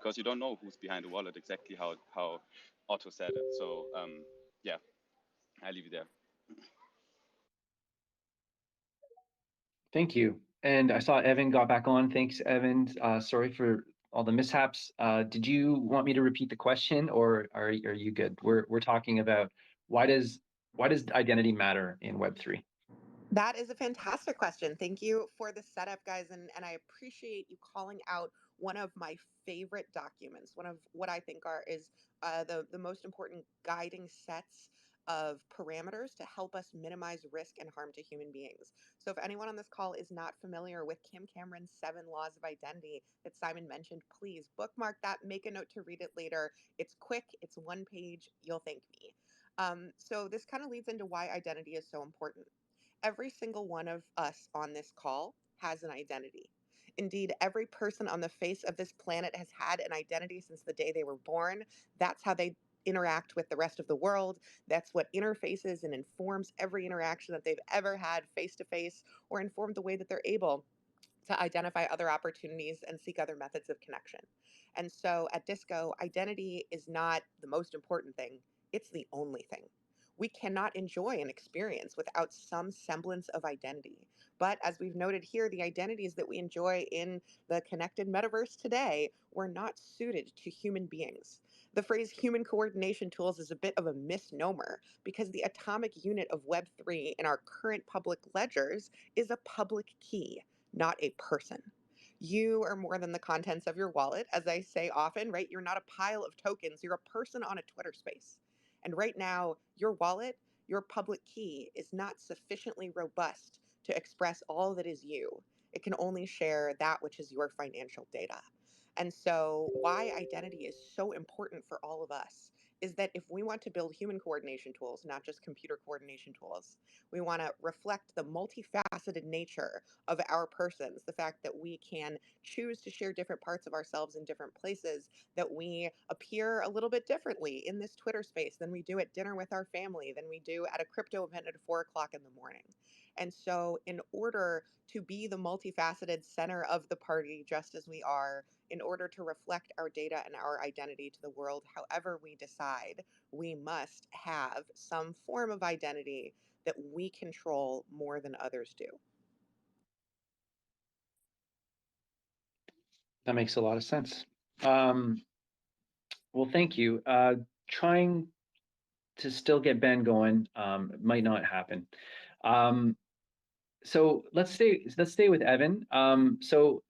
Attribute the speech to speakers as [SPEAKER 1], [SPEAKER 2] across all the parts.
[SPEAKER 1] because you don't know who's behind the wallet, exactly how Otto said it. So yeah, I leave it there.
[SPEAKER 2] Thank you. And I saw Evan got back on. Thanks, Evan. Sorry for all the mishaps. Did you want me to repeat the question, or are you good? We're talking about why does identity matter in Web3?
[SPEAKER 3] That is a fantastic question. Thank you for the setup, guys. And I appreciate you calling out one of my favorite documents, one of what I think is the most important guiding sets of parameters to help us minimize risk and harm to human beings. So if anyone on this call is not familiar with Kim Cameron's 7 Laws of Identity that Simon mentioned, please bookmark that, make a note to read it later. It's quick, it's one page, you'll thank me. So this kind of leads into why identity is so important. Every single one of us on this call has an identity. Indeed, every person on the face of this planet has had an identity since the day they were born. That's how they interact with the rest of the world. That's what interfaces and informs every interaction that they've ever had face to face, or informed the way that they're able to identify other opportunities and seek other methods of connection. And so at Disco, identity is not the most important thing, it's the only thing. We cannot enjoy an experience without some semblance of identity. But as we've noted here, the identities that we enjoy in the connected metaverse today were not suited to human beings. The phrase human coordination tools is a bit of a misnomer because the atomic unit of Web3 in our current public ledgers is a public key, not a person. You are more than the contents of your wallet. As I say often, right? You're not a pile of tokens, you're a person on a Twitter space. And right now, your wallet, your public key, is not sufficiently robust to express all that is you. It can only share that which is your financial data. And so, why identity is so important for all of us is that if we want to build human coordination tools, not just computer coordination tools, we want to reflect the multifaceted nature of our persons, the fact that we can choose to share different parts of ourselves in different places, that we appear a little bit differently in this Twitter space than we do at dinner with our family, than we do at a crypto event at 4 o'clock in the morning. And so, in order to be the multifaceted center of the party, just as we are, in order to reflect our data and our identity to the world, however we decide, we must have some form of identity that we control more than others do.
[SPEAKER 2] That makes a lot of sense. Well, thank you. Trying to still get Ben going might not happen. So let's stay with Evan. So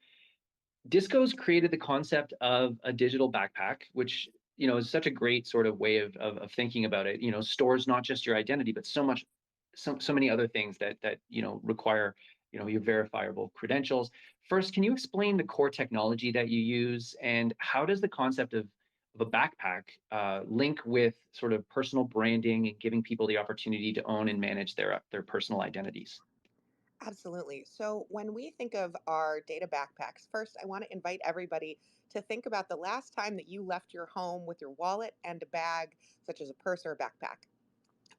[SPEAKER 2] Disco's created the concept of a digital backpack, which is such a great sort of way of thinking about it. Stores not just your identity, but so many other things that require your verifiable credentials. First, can you explain the core technology that you use, and how does the concept of a backpack link with sort of personal branding and giving people the opportunity to own and manage their personal identities?
[SPEAKER 3] Absolutely. So, when we think of our data backpacks, first, I want to invite everybody to think about the last time that you left your home with your wallet and a bag, such as a purse or a backpack.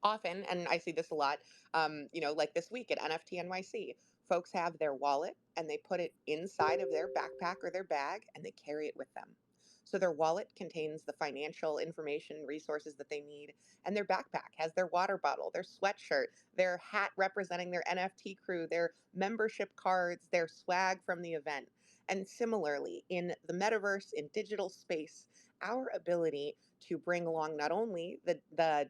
[SPEAKER 3] Often, and I see this a lot, like this week at NFT NYC, folks have their wallet and they put it inside of their backpack or their bag and they carry it with them. So their wallet contains the financial information and resources that they need, and their backpack has their water bottle, their sweatshirt, their hat representing their NFT crew, their membership cards, their swag from the event. And similarly, in the metaverse, in digital space, our ability to bring along not only the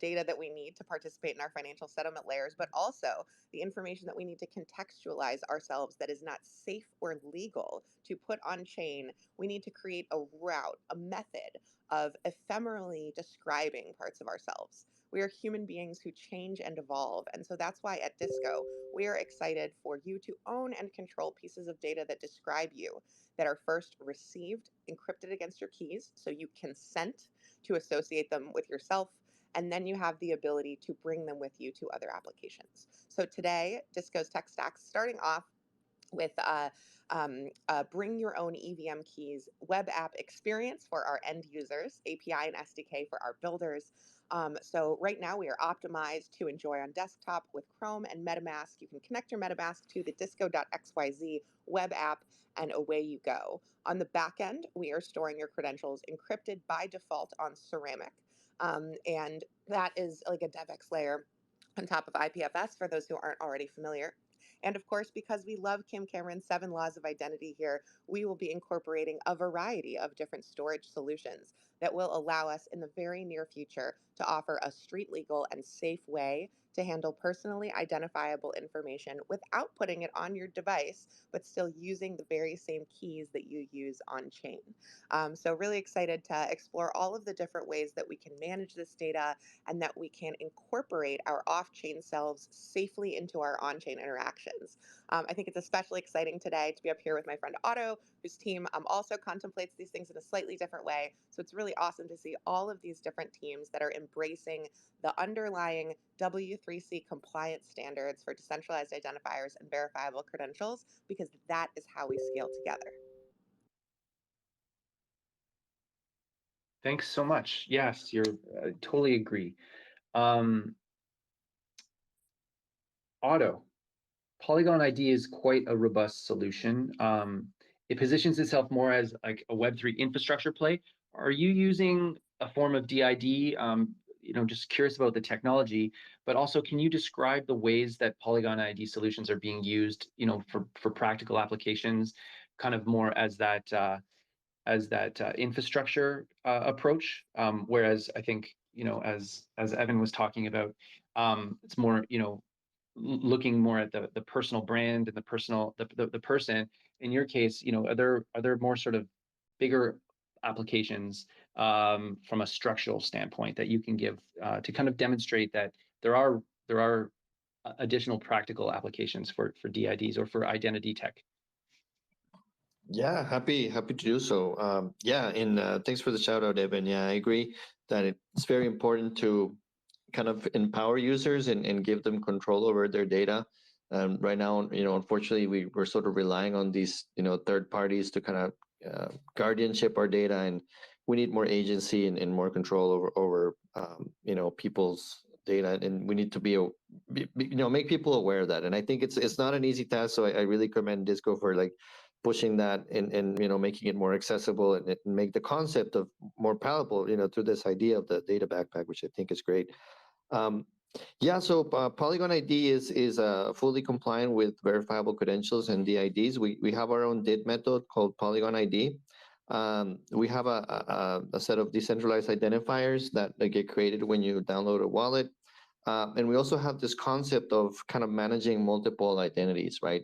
[SPEAKER 3] data that we need to participate in our financial settlement layers, but also the information that we need to contextualize ourselves that is not safe or legal to put on chain. We need to create a route, a method of ephemerally describing parts of ourselves. We are human beings who change and evolve. And so that's why at Disco, we are excited for you to own and control pieces of data that describe you, that are first received, encrypted against your keys, so you consent to associate them with yourself, and then you have the ability to bring them with you to other applications. So today, Disco's tech stack, starting off with bring your own EVM keys web app experience for our end users, API and SDK for our builders. So right now we are optimized to enjoy on desktop with Chrome and MetaMask. You can connect your MetaMask to the disco.xyz web app and away you go. On the back end, we are storing your credentials encrypted by default on Ceramic. And that is like a DevX layer on top of IPFS for those who aren't already familiar. And of course, because we love Kim Cameron's 7 Laws of Identity here, we will be incorporating a variety of different storage solutions that will allow us in the very near future to offer a street legal and safe way to handle personally identifiable information without putting it on your device, but still using the very same keys that you use on chain. So, really excited to explore all of the different ways that we can manage this data and that we can incorporate our off chain selves safely into our on chain interactions. I think it's especially exciting today to be up here with my friend Otto, whose team also contemplates these things in a slightly different way. So it's really awesome to see all of these different teams that are embracing the underlying W3C compliance standards for decentralized identifiers and verifiable credentials, because that is how we scale together.
[SPEAKER 2] Thanks so much. Yes, totally agree. Otto, Polygon ID is quite a robust solution. It positions itself more as like a Web3 infrastructure play. Are you using a form of DID? Just curious about the technology, but also can you describe the ways that Polygon ID solutions are being used, for practical applications, kind of more as that infrastructure approach, whereas I think as Evan was talking about, it's more looking more at the personal brand and the person. In your case, are there more sort of bigger applications from a structural standpoint that you can give to kind of demonstrate that there are additional practical applications for DIDs or for identity tech?
[SPEAKER 4] Yeah, happy to do so. Yeah, and thanks for the shout out, Evan. Yeah, I agree that it's very important to kind of empower users and give them control over their data. Right now, unfortunately, we're sort of relying on these, third parties to kind of guardianship our data, and we need more agency and more control over people's data, and we need to make people aware of that. And I think it's not an easy task, so I really commend Disco for like pushing that and making it more accessible and make the concept of more palatable, through this idea of the data backpack, which I think is great. Yeah, so Polygon ID is fully compliant with verifiable credentials and DIDs. We have our own DID method called Polygon ID. We have a set of decentralized identifiers that get created when you download a wallet. And we also have this concept of kind of managing multiple identities, right?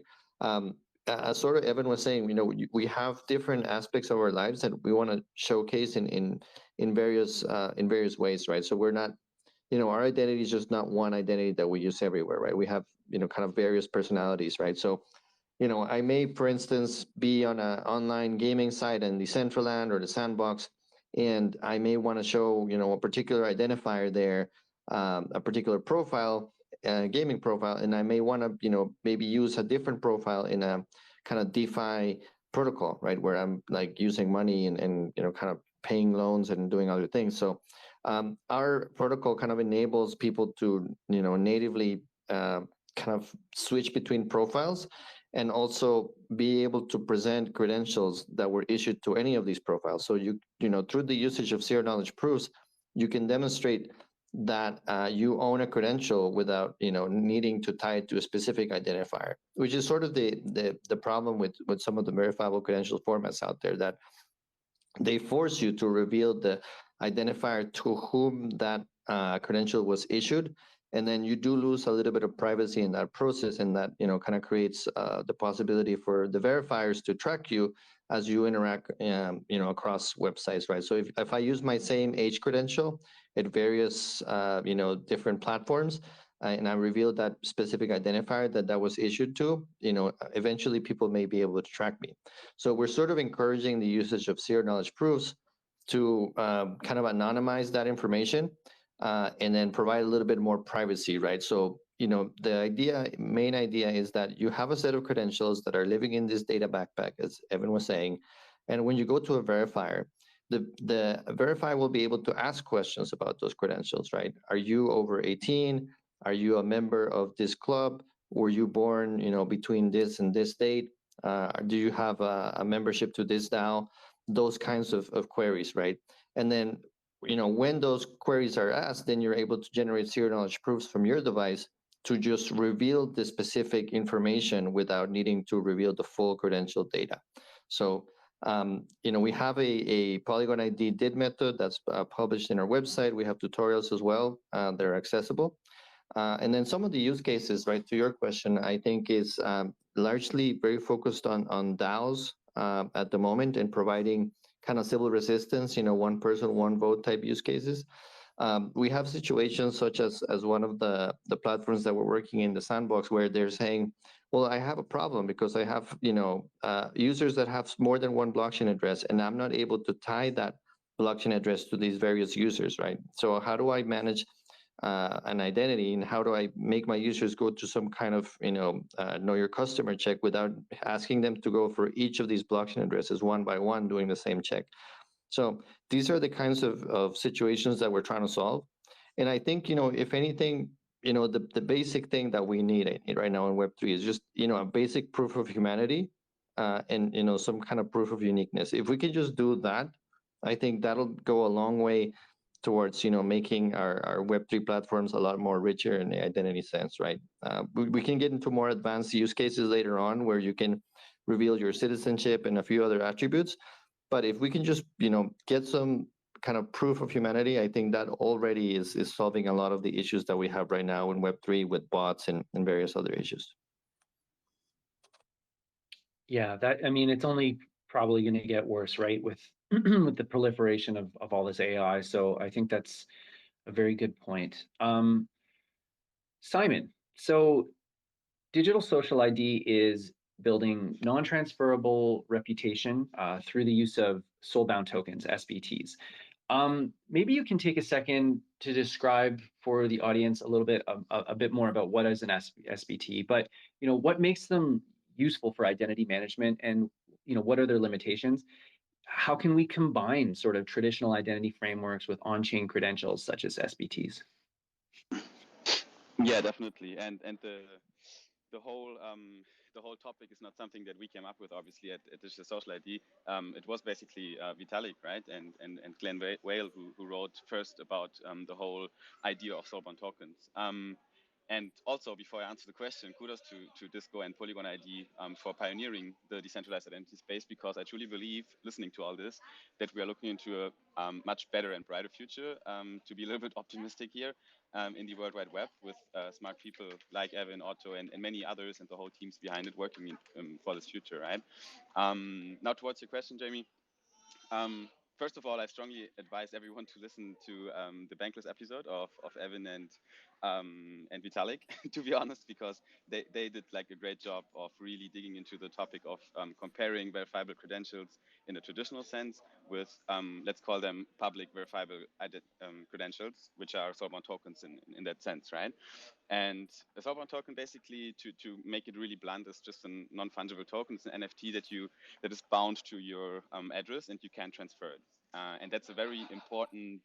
[SPEAKER 4] As sort of Evan was saying, we have different aspects of our lives that we want to showcase in various ways, right? So we're not, our identity is just not one identity that we use everywhere, right? We have, kind of various personalities, right? So, I may, for instance, be on an online gaming site in Decentraland or the Sandbox, and I may want to show, a particular identifier there, a particular profile, gaming profile, and I may want to, maybe use a different profile in a kind of DeFi protocol, right, where I'm like using money and kind of paying loans and doing other things. So our protocol kind of enables people to natively kind of switch between profiles and also be able to present credentials that were issued to any of these profiles. So through the usage of zero knowledge proofs, you can demonstrate that you own a credential without needing to tie it to a specific identifier, which is sort of the problem with some of the verifiable credential formats out there, that they force you to reveal the identifier to whom that credential was issued, and then you do lose a little bit of privacy in that process, and that kind of creates the possibility for the verifiers to track you as you interact across websites, right? So if I use my same age credential at various different platforms, and I reveal that specific identifier that was issued to, eventually people may be able to track me. So we're sort of encouraging the usage of zero knowledge proofs to kind of anonymize that information and then provide a little bit more privacy, right? So the main idea is that you have a set of credentials that are living in this data backpack, as Evan was saying. And when you go to a verifier, the verifier will be able to ask questions about those credentials, right? Are you over 18? Are you a member of this club? Were you born, between this and this date? Do you have a membership to this DAO? Those kinds of queries, right? And then, when those queries are asked, then you're able to generate zero knowledge proofs from your device to just reveal the specific information without needing to reveal the full credential data. So, we have a Polygon ID DID method that's published in our website. We have tutorials as well. They're accessible. And then some of the use cases, right, to your question, I think is largely very focused on DAOs at the moment and providing kind of civil resistance, one person, one vote type use cases. We have situations such as one of the platforms that we're working in, the sandbox, where they're saying, well, I have a problem because I have, users that have more than one blockchain address, and I'm not able to tie that blockchain address to these various users, right? So how do I manage an identity, and how do I make my users go to some kind of, know your customer check without asking them to go for each of these blockchain addresses one by one, doing the same check? So these are the kinds of situations that we're trying to solve. And I think, if anything, the basic thing that we need right now in Web3 is just, a basic proof of humanity and, some kind of proof of uniqueness. If we can just do that, I think that'll go a long way towards, making our Web3 platforms a lot more richer in the identity sense, right? We can get into more advanced use cases later on where you can reveal your citizenship and a few other attributes. But if we can just, get some kind of proof of humanity, I think that already is solving a lot of the issues that we have right now in Web3 with bots and various other issues.
[SPEAKER 2] Yeah, it's only probably going to get worse, right, with with the proliferation of all this AI. So I think that's a very good point. Simon, so digital social ID is building non-transferable reputation through the use of soul-bound tokens, SBTs. Maybe you can take a second to describe for the audience a bit more about what is an SBT, but what makes them useful for identity management, and what are their limitations? How can we combine sort of traditional identity frameworks with on-chain credentials such as SBTs?
[SPEAKER 1] Yeah, definitely. And the whole the whole topic is not something that we came up with, obviously, at Digital Social ID. It was basically Vitalik, right, and Glenn Whale who wrote first about the whole idea of soulbound tokens. And also, before I answer the question, kudos to Disco and Polygon ID for pioneering the decentralized identity space, because I truly believe, listening to all this, that we are looking into a much better and brighter future. To be a little bit optimistic here, in the World Wide Web, with smart people like Evan, Otto, and many others, and the whole teams behind it working for this future, right? Now, towards your question, Jamie. First of all, I strongly advise everyone to listen to the Bankless episode of Evan and Vitalik, to be honest, because they did like a great job of really digging into the topic of comparing verifiable credentials in a traditional sense with, let's call them public verifiable credentials, which are soulbound tokens in that sense, right? And a soulbound token, basically, to make it really blunt, is just a non-fungible token. It's an NFT that is bound to your address, and you can't transfer it. And that's a very important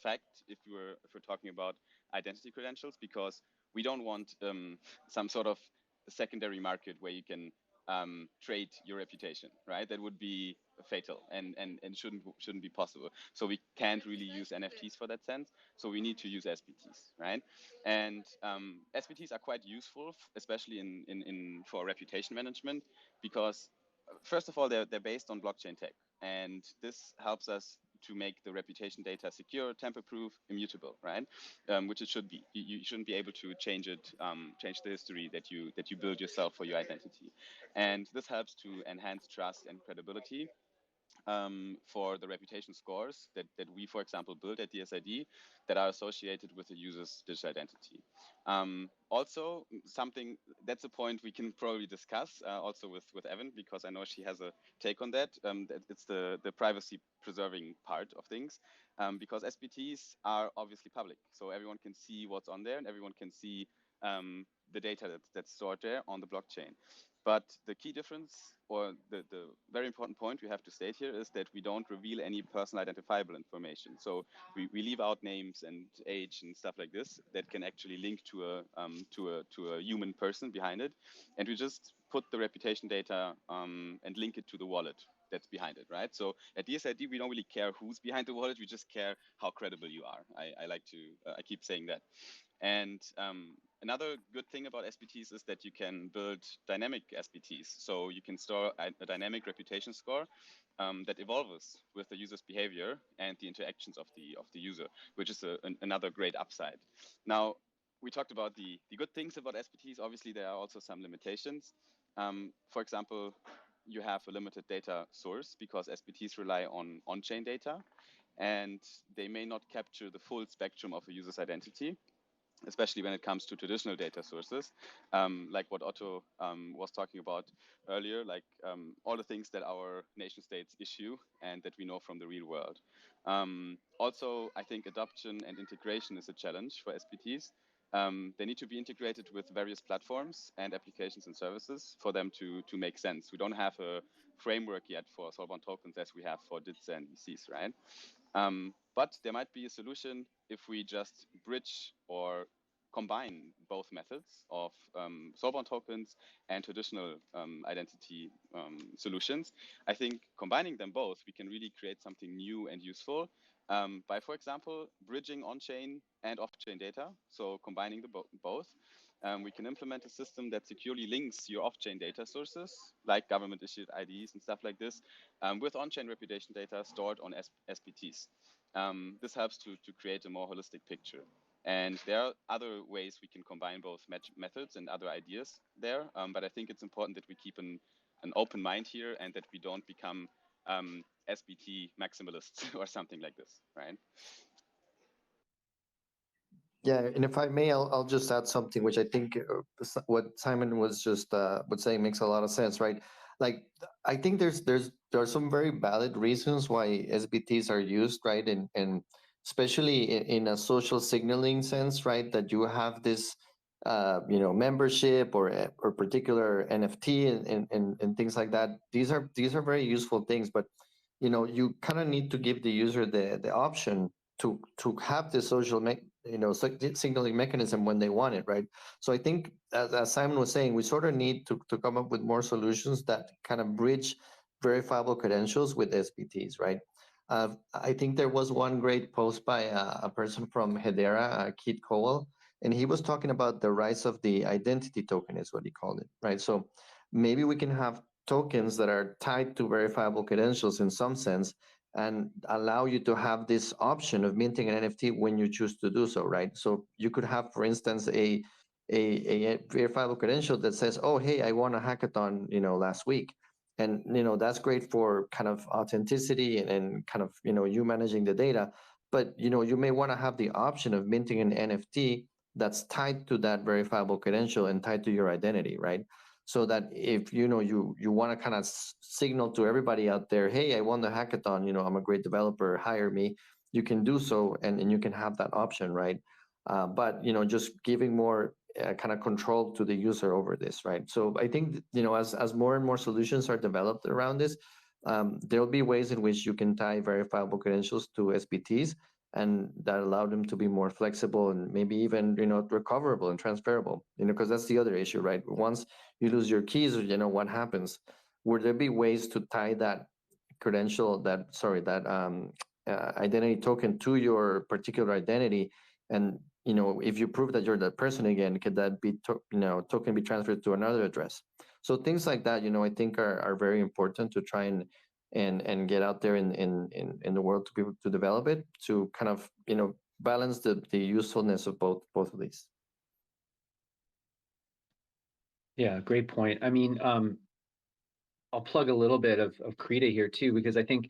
[SPEAKER 1] fact if we're talking about identity credentials, because we don't want some sort of secondary market where you can trade your reputation, right? That would be fatal and shouldn't be possible. So we can't really use NFTs for that sense. So we need to use SBTs, right? And SBTs are quite useful, especially in for reputation management, because first of all, they're based on blockchain tech, and this helps us to make the reputation data secure, tamper-proof, immutable, right? Which it should be. You shouldn't be able to change it, change the history that you build yourself for your identity, and this helps to enhance trust and credibility for the reputation scores that we, for example, build at DSID that are associated with the user's digital identity. Also, something that's a point we can probably discuss also with Evan, because I know she has a take on that. It's the privacy preserving part of things, because SBTs are obviously public, so everyone can see what's on there, and everyone can see the data that's stored there on the blockchain. But the key difference, or the very important point we have to state here, is that we don't reveal any personal identifiable information. So we leave out names and age and stuff like this that can actually link to a human person behind it, and we just put the reputation data and link it to the wallet that's behind it, right? So at DSID, we don't really care who's behind the wallet. We just care how credible you are. I like to, I keep saying that. And another good thing about SBTs is that you can build dynamic SBTs. So you can store a dynamic reputation score that evolves with the user's behavior and the interactions of the user, which is another great upside. Now, we talked about the good things about SBTs. Obviously, there are also some limitations. For example, you have a limited data source because SBTs rely on on-chain data, and they may not capture the full spectrum of a user's identity, especially when it comes to traditional data sources, like what Otto was talking about earlier, like all the things that our nation states issue and that we know from the real world. Also, I think adoption and integration is a challenge for SBTs. They need to be integrated with various platforms and applications and services for them to make sense. We don't have a framework yet for soulbound tokens as we have for DITs and VCs, right? But there might be a solution if we just bridge or combine both methods of soulbound tokens and traditional identity solutions. I think combining them both, we can really create something new and useful by, for example, bridging on-chain and off-chain data. So combining the both. We can implement a system that securely links your off-chain data sources, like government-issued IDs and stuff like this, with on-chain reputation data stored on SBTs. This helps to create a more holistic picture. And there are other ways we can combine both methods and other ideas there, but I think it's important that we keep an open mind here and that we don't become SBT maximalists or something like this, right?
[SPEAKER 4] Yeah, and if I may, I'll just add something which I think what Simon was just was saying makes a lot of sense, right? Like I think there are some very valid reasons why SBTs are used, right? And especially in a social signaling sense, right? That you have this membership or particular NFT and things like that. These are very useful things, but you kind of need to give the user the option to have the social signaling mechanism when they want it, right? So I think as Simon was saying, we sort of need to come up with more solutions that kind of bridge verifiable credentials with SBTs, right? I think there was one great post by a person from Hedera, Keith Cowell, and he was talking about the rise of the identity token, is what he called it, right? So maybe we can have tokens that are tied to verifiable credentials in some sense, and allow you to have this option of minting an NFT when you choose to do so, right? So you could have, for instance, a verifiable credential that says, "Oh, hey, I won a hackathon, last week," and that's great for kind of authenticity and kind of you managing the data. But you may want to have the option of minting an NFT that's tied to that verifiable credential and tied to your identity, right? So that if you want to kind of signal to everybody out there, hey, I won the hackathon, I'm a great developer, hire me, you can do so, and you can have that option, right? But just giving more kind of control to the user over this, right? So I think as more and more solutions are developed around this, there'll be ways in which you can tie verifiable credentials to SBTs, and that allow them to be more flexible and maybe even recoverable and transferable, because that's the other issue, right? Once you lose your keys, what happens? Would there be ways to tie that identity token to your particular identity? And if you prove that you're that person again, could that be token be transferred to another address? So things like that, I think are very important to try and get out there in the world to people to develop it, to kind of balance the usefulness of both of these.
[SPEAKER 2] Yeah, great point. I mean, I'll plug a little bit of Krita here too, because I think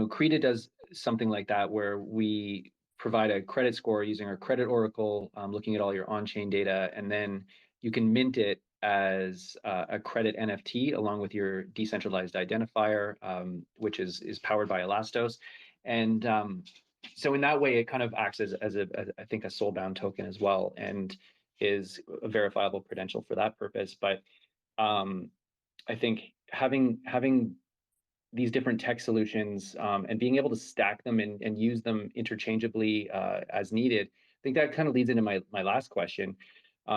[SPEAKER 2] Krita does something like that where we provide a credit score using our credit oracle, looking at all your on-chain data, and then you can mint it as a credit NFT along with your decentralized identifier, which is powered by Elastos. And so in that way, it kind of acts as I think a soulbound token as well. And is a verifiable credential for that purpose. But I think having these different tech solutions and being able to stack them and use them interchangeably as needed, I think that kind of leads into my last question,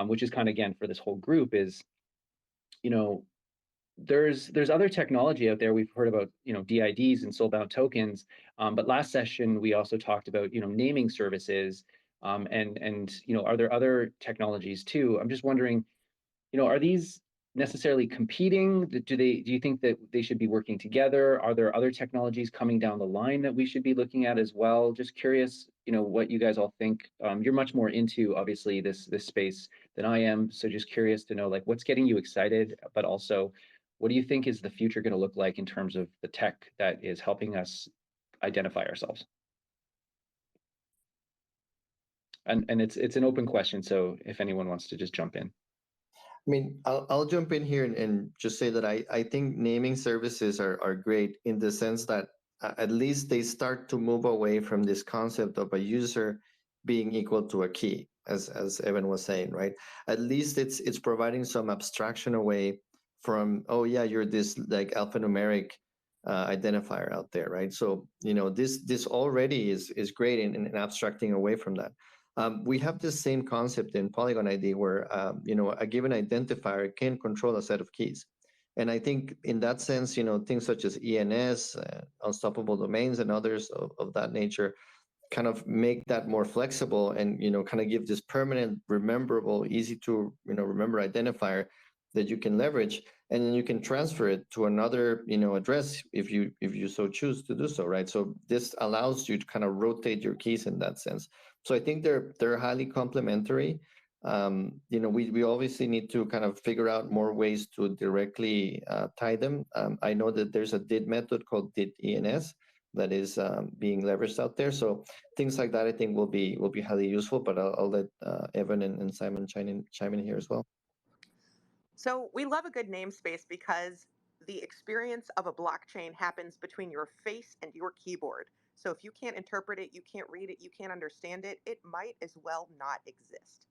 [SPEAKER 2] which is kind of, again, for this whole group is, there's other technology out there. We've heard about, DIDs and soulbound tokens, but last session we also talked about, naming services, and are there other technologies too? I'm just wondering, are these necessarily competing? Do you think that they should be working together? Are there other technologies coming down the line that we should be looking at as well? Just curious, what you guys all think. You're much more into, obviously, this space than I am, so just curious to know, like, what's getting you excited, but also what do you think is the future going to look like in terms of the tech that is helping us identify ourselves? And it's an open question, so if anyone wants to just jump in.
[SPEAKER 4] I mean, I'll jump in here and just say that I think naming services are great in the sense that at least they start to move away from this concept of a user being equal to a key, as Evan was saying, right? At least it's providing some abstraction away from, oh yeah, you're this like alphanumeric identifier out there, right? So this already is great in abstracting away from that. We have the same concept in Polygon ID where, a given identifier can control a set of keys. And I think in that sense, things such as ENS, unstoppable domains, and others of that nature kind of make that more flexible and, kind of give this permanent, rememberable, easy to, remember identifier that you can leverage. And then you can transfer it to another, address if you so choose to do so, right? So this allows you to kind of rotate your keys in that sense. So I think they're highly complementary. We obviously need to kind of figure out more ways to directly tie them. I know that there's a DID method called DID ENS that is being leveraged out there. So things like that, I think, will be highly useful. But I'll let Evan and Simon chime in here as well.
[SPEAKER 3] So we love a good namespace because the experience of a blockchain happens between your face and your keyboard. So if you can't interpret it, you can't read it, you can't understand it, it might as well not exist.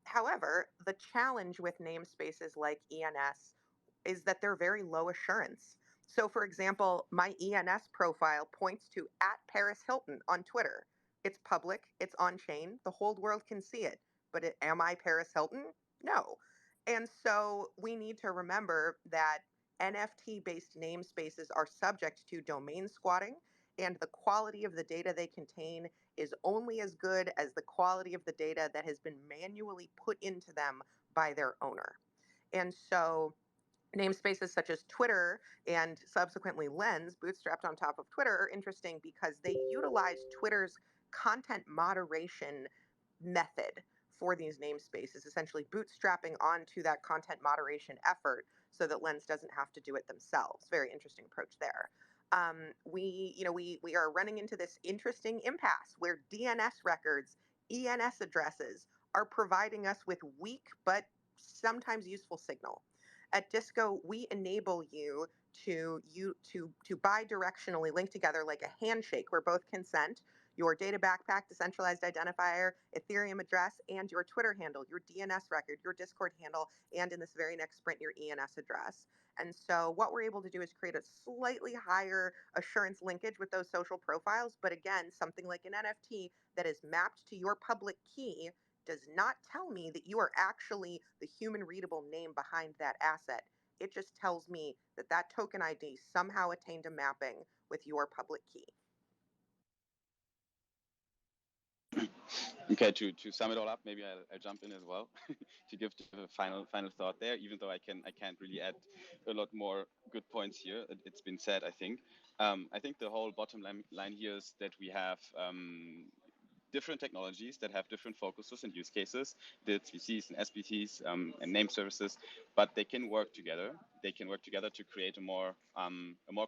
[SPEAKER 3] However, the challenge with namespaces like ENS is that they're very low assurance. So, for example, my ENS profile points to @Paris Hilton on Twitter. It's public, it's on chain, the whole world can see it. But am I Paris Hilton? No. And so we need to remember that NFT based namespaces are subject to domain squatting, and the quality of the data they contain is only as good as the quality of the data that has been manually put into them by their owner. And so namespaces such as Twitter and subsequently Lens, bootstrapped on top of Twitter, are interesting because they utilize Twitter's content moderation method for these namespaces, essentially bootstrapping onto that content moderation effort so that Lens doesn't have to do it themselves. Very interesting approach there. We are running into this interesting impasse where DNS records, ENS addresses are providing us with weak but sometimes useful signal. At Disco, we enable you to bi-directionally link together like a handshake where both consent your data backpack, decentralized identifier, Ethereum address, and your Twitter handle, your DNS record, your Discord handle, and in this very next sprint, your ENS address. And so what we're able to do is create a slightly higher assurance linkage with those social profiles. But again, something like an NFT that is mapped to your public key does not tell me that you are actually the human readable name behind that asset. It just tells me that that token ID somehow attained a mapping with your public key.
[SPEAKER 1] Okay, to sum it all up, maybe I'll jump in as well to give the final thought there. Even though I can't really add a lot more good points here. It's been said, I think. I think the whole bottom line here is that we have different technologies that have different focuses and use cases, DIDs, VCs, and SBTs, and name services, but they can work together. They can work together to create a more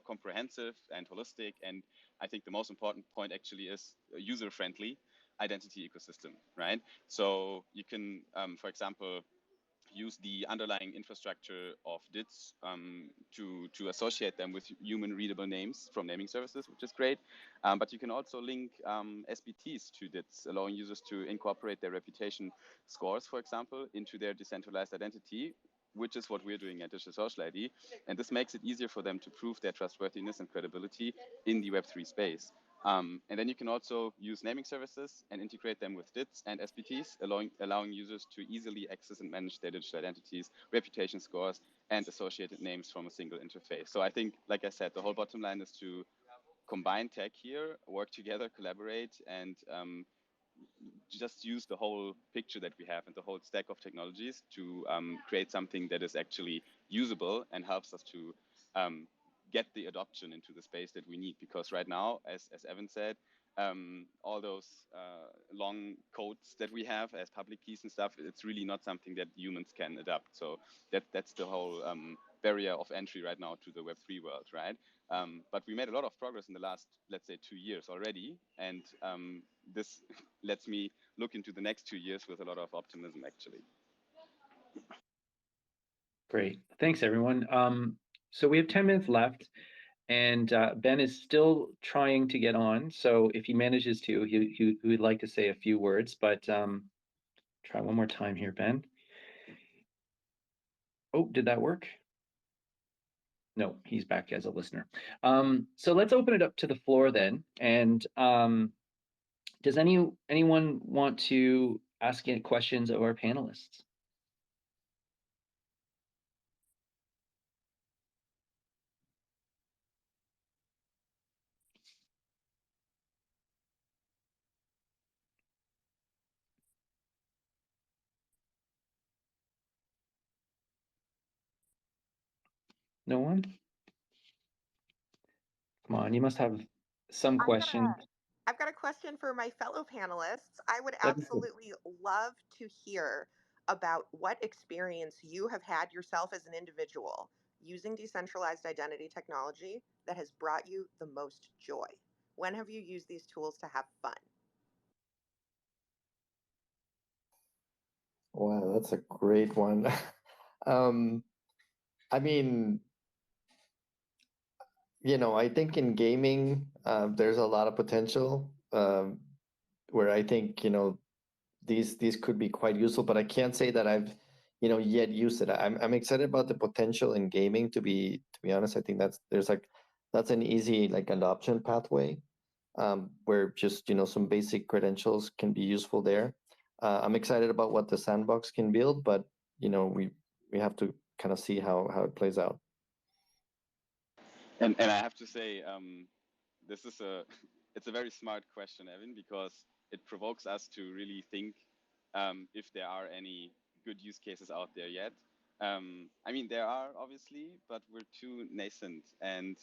[SPEAKER 1] comprehensive and holistic, and I think the most important point actually is user-friendly identity ecosystem, right? So you can, for example, use the underlying infrastructure of DITs to associate them with human readable names from naming services, which is great. But you can also link SBTs to DITs, allowing users to incorporate their reputation scores, for example, into their decentralized identity, which is what we're doing at Digital Social ID. And this makes it easier for them to prove their trustworthiness and credibility in the Web3 space. And then you can also use naming services and integrate them with DITs and SBTs, allowing users to easily access and manage their digital identities, reputation scores, and associated names from a single interface. So I think, like I said, the whole bottom line is to combine tech here, work together, collaborate, and just use the whole picture that we have and the whole stack of technologies to create something that is actually usable and helps us to get the adoption into the space that we need. Because right now, as Evan said, all those long codes that we have as public keys and stuff, it's really not something that humans can adapt. So that's the whole barrier of entry right now to the Web3 world, right? But we made a lot of progress in the last, let's say, 2 years already. And this lets me look into the next 2 years with a lot of optimism, actually.
[SPEAKER 2] Great. Thanks, everyone. So we have 10 minutes left, and Ben is still trying to get on. So if he manages to, he would like to say a few words, but try one more time here, Ben. Oh, did that work? No, he's back as a listener. So let's open it up to the floor then. And does anyone want to ask any questions of our panelists? No one? Come on, you must have some question.
[SPEAKER 3] I've got a question for my fellow panelists. I would
[SPEAKER 2] That'd be cool.
[SPEAKER 3] absolutely love to hear about what experience you have had yourself as an individual using decentralized identity technology that has brought you the most joy. When have you used these tools to have fun?
[SPEAKER 4] Wow, that's a great one. I mean, I think in gaming, there's a lot of potential where I think, these could be quite useful, but I can't say that I've, yet used it. I'm excited about the potential in gaming, to be honest. I think that's an easy adoption pathway where just, some basic credentials can be useful there. I'm excited about what the sandbox can build, but, we have to kind of see how it plays out.
[SPEAKER 1] And I have to say, this is it's a very smart question, Evan, because it provokes us to really think if there are any good use cases out there yet. I mean, there are obviously, but we're too nascent, and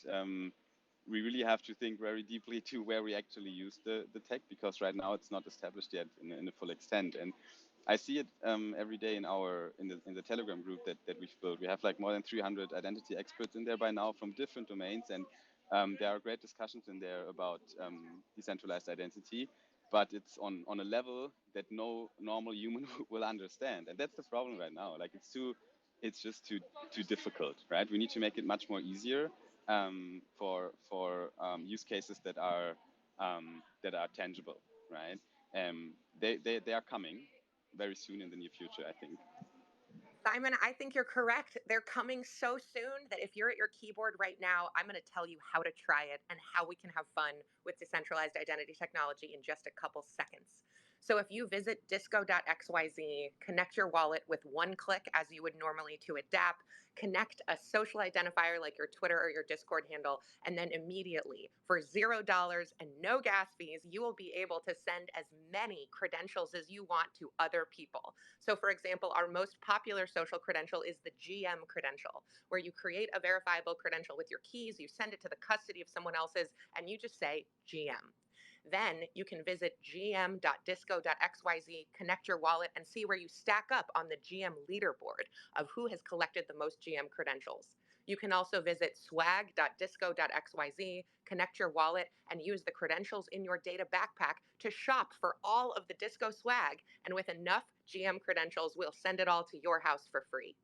[SPEAKER 1] we really have to think very deeply to where we actually use the tech, because right now it's not established yet in a full extent. And I see it every day in the Telegram group that we've built. We have more than 300 identity experts in there by now from different domains, and there are great discussions in there about decentralized identity, but it's on a level that no normal human will understand, and that's the problem right now. It's just too difficult, right? We need to make it much more easier for use cases that are tangible, right? They are coming very soon in the near future, I think.
[SPEAKER 3] Simon, I think you're correct. They're coming so soon that if you're at your keyboard right now, I'm going to tell you how to try it and how we can have fun with decentralized identity technology in just a couple seconds. So if you visit disco.xyz, connect your wallet with one click as you would normally to a DApp, connect a social identifier like your Twitter or your Discord handle, and then immediately for $0 and no gas fees, you will be able to send as many credentials as you want to other people. So for example, our most popular social credential is the GM credential, where you create a verifiable credential with your keys, you send it to the custody of someone else's, and you just say GM. Then you can visit gm.disco.xyz, connect your wallet, and see where you stack up on the GM leaderboard of who has collected the most GM credentials. You can also visit swag.disco.xyz, connect your wallet, and use the credentials in your data backpack to shop for all of the disco swag. And with enough GM credentials, we'll send it all to your house for free.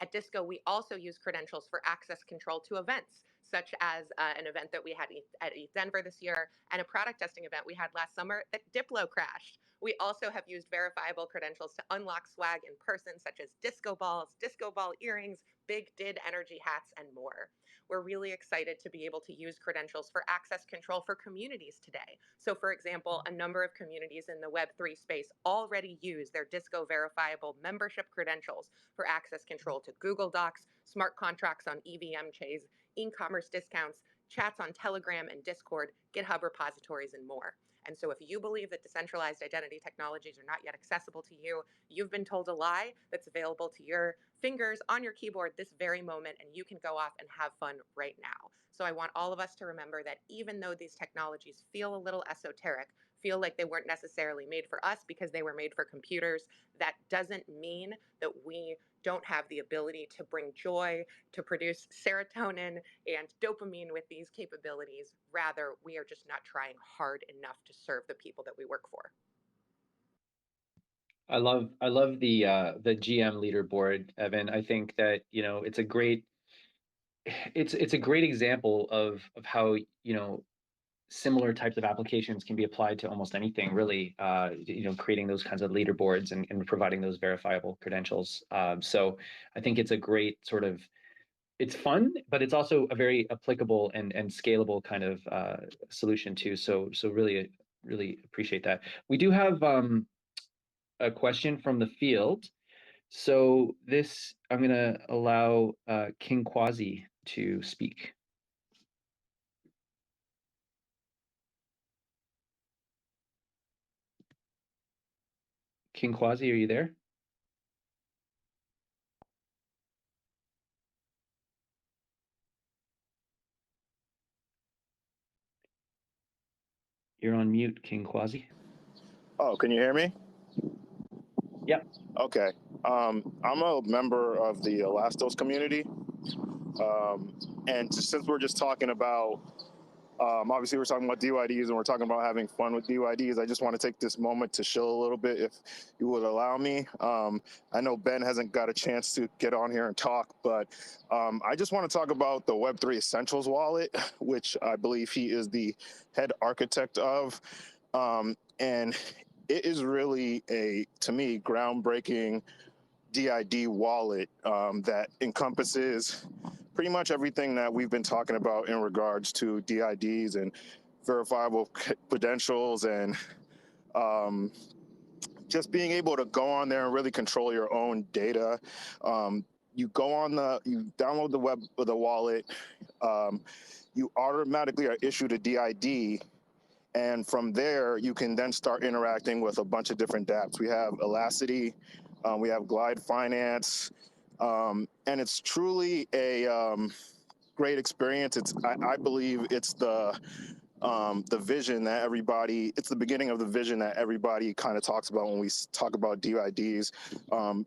[SPEAKER 3] At Disco, we also use credentials for access control to events, such as an event that we had at Denver this year and a product testing event we had last summer that Diplo crashed. We also have used verifiable credentials to unlock swag in person, such as disco balls, disco ball earrings, big did energy hats, and more. We're really excited to be able to use credentials for access control for communities today. So for example, a number of communities in the Web3 space already use their Disco verifiable membership credentials for access control to Google Docs, smart contracts on EVM chains, e-commerce discounts, chats on Telegram and Discord, GitHub repositories, and more. And so if you believe that decentralized identity technologies are not yet accessible to you, you've been told a lie that's available to your fingers on your keyboard this very moment, and you can go off and have fun right now. So I want all of us to remember that even though these technologies feel a little esoteric, feel like they weren't necessarily made for us because they were made for computers, that doesn't mean that we don't have the ability to bring joy, to produce serotonin and dopamine with these capabilities. Rather, we are just not trying hard enough to serve the people that we work for.
[SPEAKER 2] I love the GM leaderboard, Evan. I think that, you know, it's a great example of how, you know, similar types of applications can be applied to almost anything, really. You know, creating those kinds of leaderboards and providing those verifiable credentials. So I think it's a great sort of, it's fun, but it's also a very applicable and scalable kind of solution too. So really appreciate that. We do have a question from the field. So this, I'm going to allow King Quasi to speak. King Quasi, are you there? You're on mute, King Quasi.
[SPEAKER 5] Oh, can you hear me?
[SPEAKER 2] Yep.
[SPEAKER 5] Okay. I'm a member of the Elastos community. And since we're just talking about, obviously we're talking about DYDs and we're talking about having fun with DYDs, I just want to take this moment to show a little bit, if you would allow me. I know Ben hasn't got a chance to get on here and talk, but I just want to talk about the Web3 Essentials wallet, which I believe he is the head architect of. And it is really to me, groundbreaking DID wallet that encompasses pretty much everything that we've been talking about in regards to DIDs and verifiable credentials and just being able to go on there and really control your own data. You download the wallet, you automatically are issued a DID. And from there, you can then start interacting with a bunch of different dApps. We have Elasticity, we have Glide Finance, and it's truly a great experience. I believe it's the vision that everybody, it's the beginning of the vision that everybody kind of talks about when we talk about DIDs.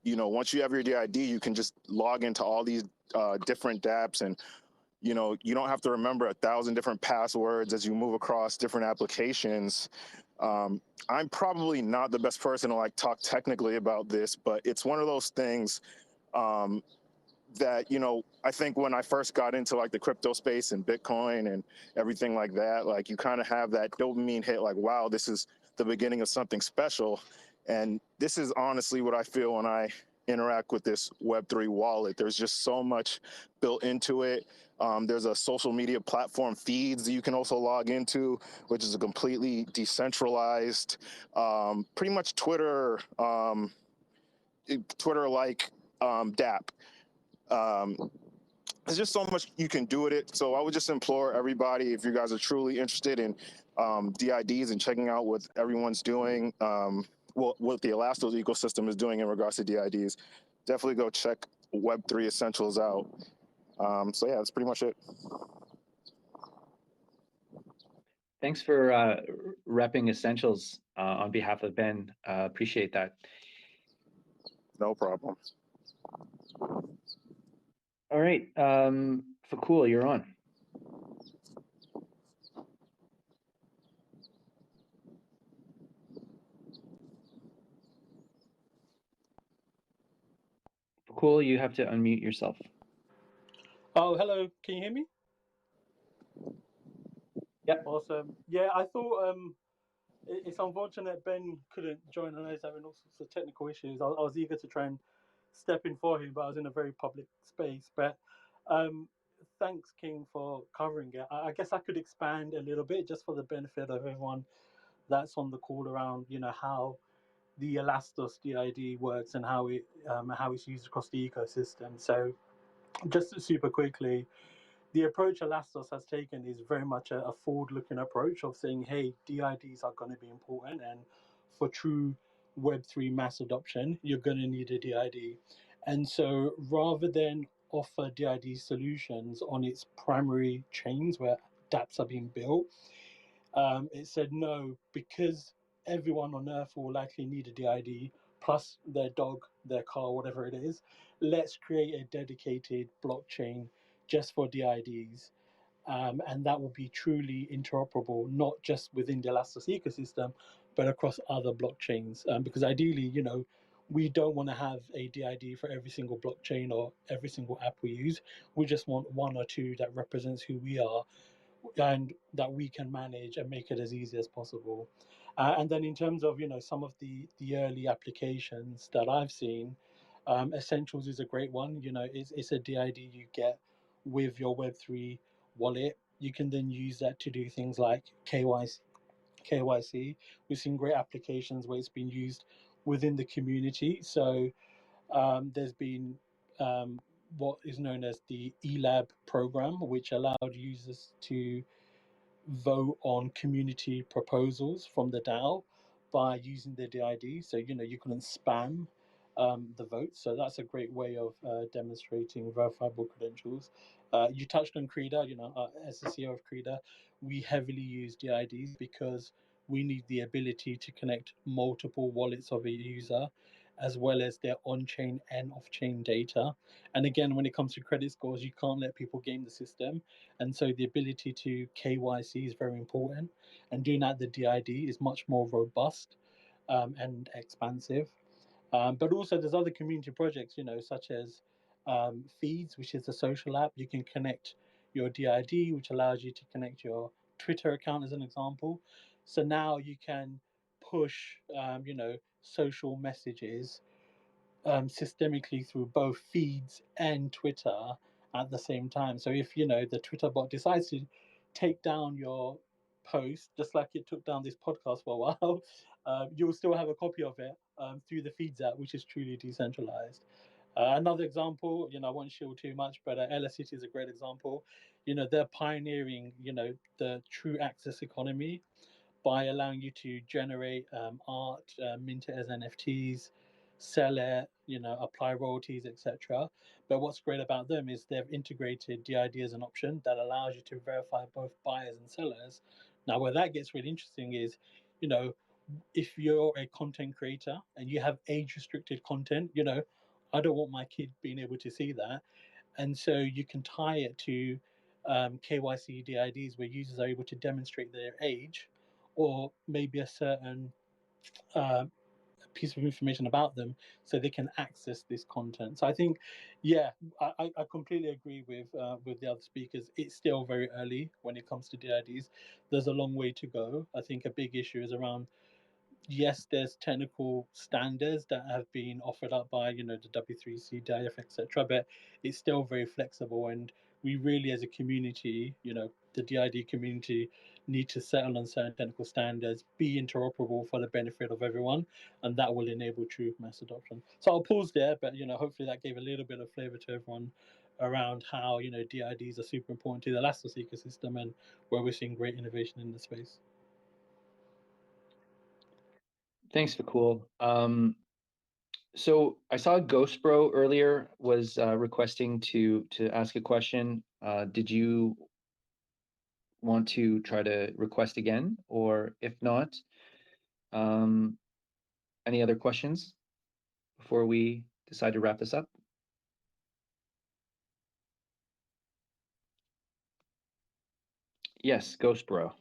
[SPEAKER 5] You know, once you have your DID, you can just log into all these different dApps, and you know, you don't have to remember 1,000 different passwords as you move across different applications. I'm probably not the best person to like talk technically about this, but it's one of those things that, you know, I think when I first got into like the crypto space and Bitcoin and everything like that, like you kind of have that dopamine hit, like, wow, this is the beginning of something special. And this is honestly what I feel when I interact with this Web3 wallet. There's just so much built into it. There's a social media platform feeds that you can also log into, which is a completely decentralized, pretty much Twitter-like dApp. There's just so much you can do with it. So I would just implore everybody, if you guys are truly interested in DIDs and checking out what everyone's doing, what the Elastos ecosystem is doing in regards to DIDs, definitely go check Web3 Essentials out. So yeah, that's pretty much it.
[SPEAKER 2] Thanks for repping Essentials on behalf of Ben. Appreciate that.
[SPEAKER 5] No problem.
[SPEAKER 2] All right, Fakul, you're on. Cool, you have to unmute yourself.
[SPEAKER 6] Oh, hello. Can you hear me?
[SPEAKER 2] Yep.
[SPEAKER 6] Awesome. Yeah, I thought it's unfortunate Ben couldn't join. I know he's having all sorts of technical issues. I was eager to try and step in for him, but I was in a very public space. But thanks, King, for covering it. I guess I could expand a little bit just for the benefit of everyone that's on the call around, how the Elastos DID works and how it's used across the ecosystem. So just super quickly, the approach Elastos has taken is very much a forward-looking approach of saying, hey, DIDs are going to be important, and for true Web3 mass adoption, you're going to need a DID. And so rather than offer DID solutions on its primary chains where dApps are being built, it said no, because everyone on Earth will likely need a DID, plus their dog, their car, whatever it is. Let's create a dedicated blockchain just for DIDs. And that will be truly interoperable, not just within the Elastos ecosystem, but across other blockchains. Because ideally, we don't want to have a DID for every single blockchain or every single app we use. We just want one or two that represents who we are and that we can manage and make it as easy as possible. And then in terms of some of the early applications that I've seen, Essentials is a great one. It's a DID you get with your Web3 wallet. You can then use that to do things like KYC. We've seen great applications where it's been used within the community. So there's been what is known as the eLab program, which allowed users to vote on community proposals from the DAO by using the DID. So, you couldn't spam the votes. So that's a great way of demonstrating verifiable credentials. You touched on Creda, as the CEO of Creda, we heavily use DIDs because we need the ability to connect multiple wallets of a user, as well as their on-chain and off-chain data. And again, when it comes to credit scores, you can't let people game the system. And so the ability to KYC is very important. And doing that, the DID is much more robust and expansive. But also there's other community projects, such as Feeds, which is a social app. You can connect your DID, which allows you to connect your Twitter account as an example. So now you can push, social messages systemically through both Feeds and Twitter at the same time. So if the Twitter bot decides to take down your post, just like it took down this podcast for a while, you'll still have a copy of it through the Feeds app, which is truly decentralized. Another example, I won't shield too much, but LA City is a great example. They're pioneering, the true access economy by allowing you to generate art, mint it as NFTs, sell it, apply royalties, etc. But what's great about them is they've integrated DID as an option that allows you to verify both buyers and sellers. Now, where that gets really interesting is, if you're a content creator and you have age restricted content, I don't want my kid being able to see that. And so you can tie it to KYC DIDs where users are able to demonstrate their age or maybe a certain uh, piece of information about them so they can access this content. So I think, yeah, I completely agree with the other speakers. It's still very early when it comes to DIDs. There's a long way to go. I think a big issue is around, yes, there's technical standards that have been offered up by the W3C, DIF, etc. But it's still very flexible, and we really, as a community, the DID community, need to settle on certain technical standards, be interoperable for the benefit of everyone, and that will enable true mass adoption. So I'll pause there, but hopefully that gave a little bit of flavor to everyone around how DIDs are super important to the Elastos ecosystem and where we're seeing great innovation in the space.
[SPEAKER 2] Thanks, Vakul. So I saw Ghost Bro earlier was requesting to ask a question. Did you want to try to request again, or if not, any other questions before we decide to wrap this up? Yes, Ghost Bro.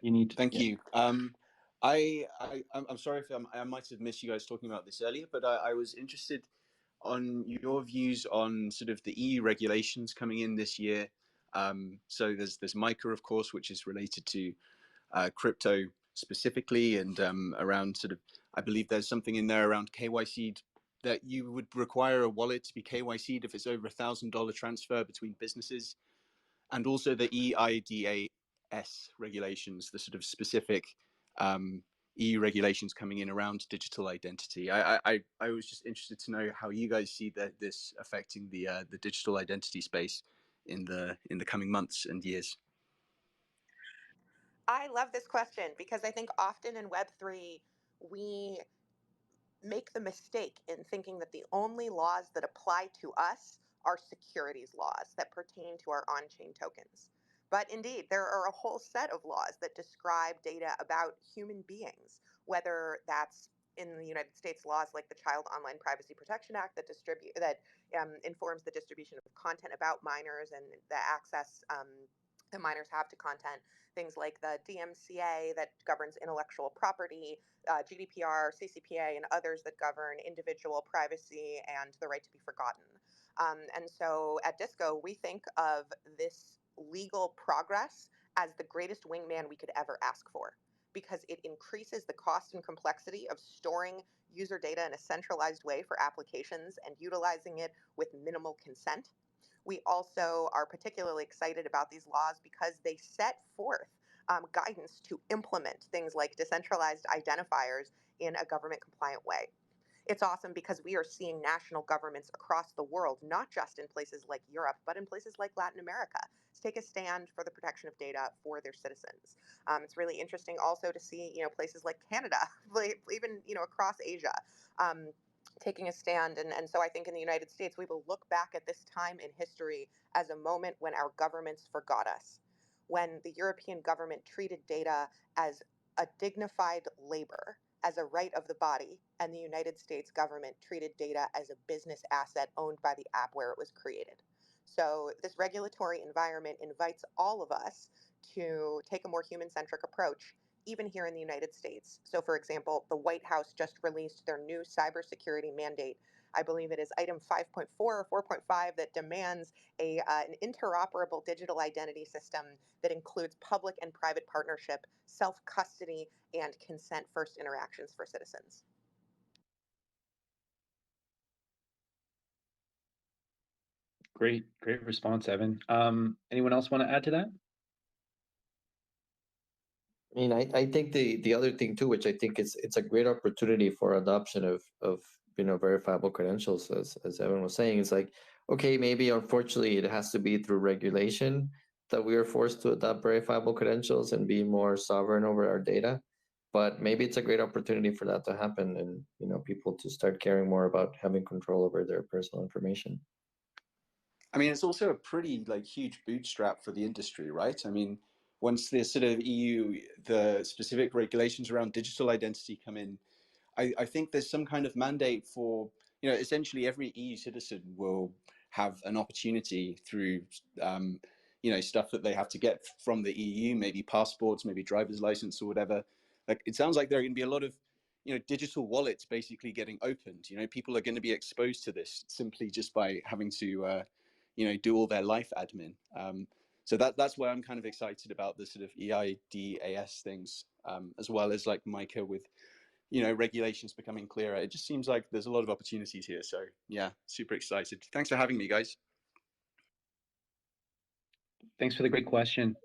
[SPEAKER 2] You need to,
[SPEAKER 7] Thank you. I'm sorry if I might have missed you guys talking about this earlier, but I was interested on your views on sort of the EU regulations coming in this year. So there's MiCA, of course, which is related to crypto specifically, and around sort of, I believe there's something in there around KYC, that you would require a wallet to be KYC'd if it's over $1,000 transfer between businesses, and also the EIDAS regulations, the sort of specific EU regulations coming in around digital identity. I was just interested to know how you guys see this affecting the digital identity space in the coming months and years.
[SPEAKER 3] I love this question because I think often in Web3, we make the mistake in thinking that the only laws that apply to us are securities laws that pertain to our on chain tokens. But indeed, there are a whole set of laws that describe data about human beings, whether that's in the United States laws like the Child Online Privacy Protection Act that informs the distribution of content about minors and the access that minors have to content. Things like the DMCA that governs intellectual property, GDPR, CCPA, and others that govern individual privacy and the right to be forgotten. And so at Disco, we think of this legal progress as the greatest wingman we could ever ask for, because it increases the cost and complexity of storing user data in a centralized way for applications and utilizing it with minimal consent. We also are particularly excited about these laws because they set forth guidance to implement things like decentralized identifiers in a government compliant way. It's awesome because we are seeing national governments across the world, not just in places like Europe, but in places like Latin America, to take a stand for the protection of data for their citizens. It's really interesting also to see, places like Canada, even, across Asia, taking a stand. And so I think in the United States, we will look back at this time in history as a moment when our governments forgot us, when the European government treated data as a dignified labor, as a right of the body, and the United States government treated data as a business asset owned by the app where it was created. So this regulatory environment invites all of us to take a more human-centric approach, even here in the United States. So for example, the White House just released their new cybersecurity mandate. I believe it is item 5.4 or 4.5 that demands an interoperable digital identity system that includes public and private partnership, self-custody, and consent-first interactions for citizens.
[SPEAKER 2] Great response, Evan. Anyone else want to add to that?
[SPEAKER 4] I mean, I think the other thing too, which I think it's a great opportunity for adoption of verifiable credentials, as Evan was saying, is like, okay, maybe unfortunately it has to be through regulation that we are forced to adopt verifiable credentials and be more sovereign over our data. But maybe it's a great opportunity for that to happen, and people to start caring more about having control over their personal information.
[SPEAKER 7] I mean, it's also a pretty huge bootstrap for the industry, right? I mean, once the sort of EU, the specific regulations around digital identity come in, I think there's some kind of mandate for, essentially every EU citizen will have an opportunity through, stuff that they have to get from the EU, maybe passports, maybe driver's license or whatever. It sounds like there are going to be a lot of, digital wallets basically getting opened. People are going to be exposed to this simply just by having to, do all their life admin. So that's why I'm kind of excited about the sort of EIDAS things, as well as MiCA with, regulations becoming clearer. It just seems like there's a lot of opportunities here. So yeah, super excited. Thanks for having me, guys.
[SPEAKER 2] Thanks for the great question.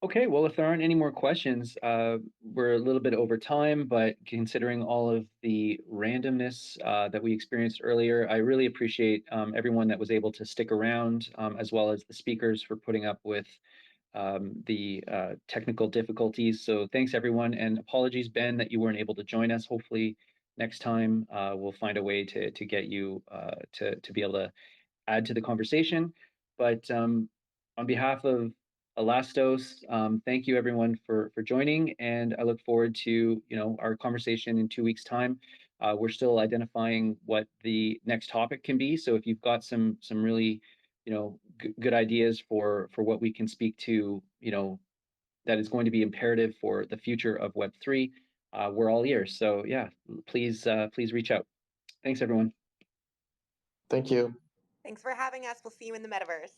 [SPEAKER 2] Okay, well, if there aren't any more questions, we're a little bit over time, but considering all of the randomness that we experienced earlier, I really appreciate everyone that was able to stick around, as well as the speakers for putting up with the technical difficulties. So thanks, everyone, and apologies, Ben, that you weren't able to join us. Hopefully next time we'll find a way to get you to be able to add to the conversation. But on behalf of Elastos, thank you everyone for joining, and I look forward to our conversation in 2 weeks' time. We're still identifying what the next topic can be, so if you've got some really good ideas for what we can speak to that is going to be imperative for the future of Web3, we're all ears. So yeah, please reach out. Thanks, everyone.
[SPEAKER 4] Thank you.
[SPEAKER 3] Thanks for having us. We'll see you in the metaverse.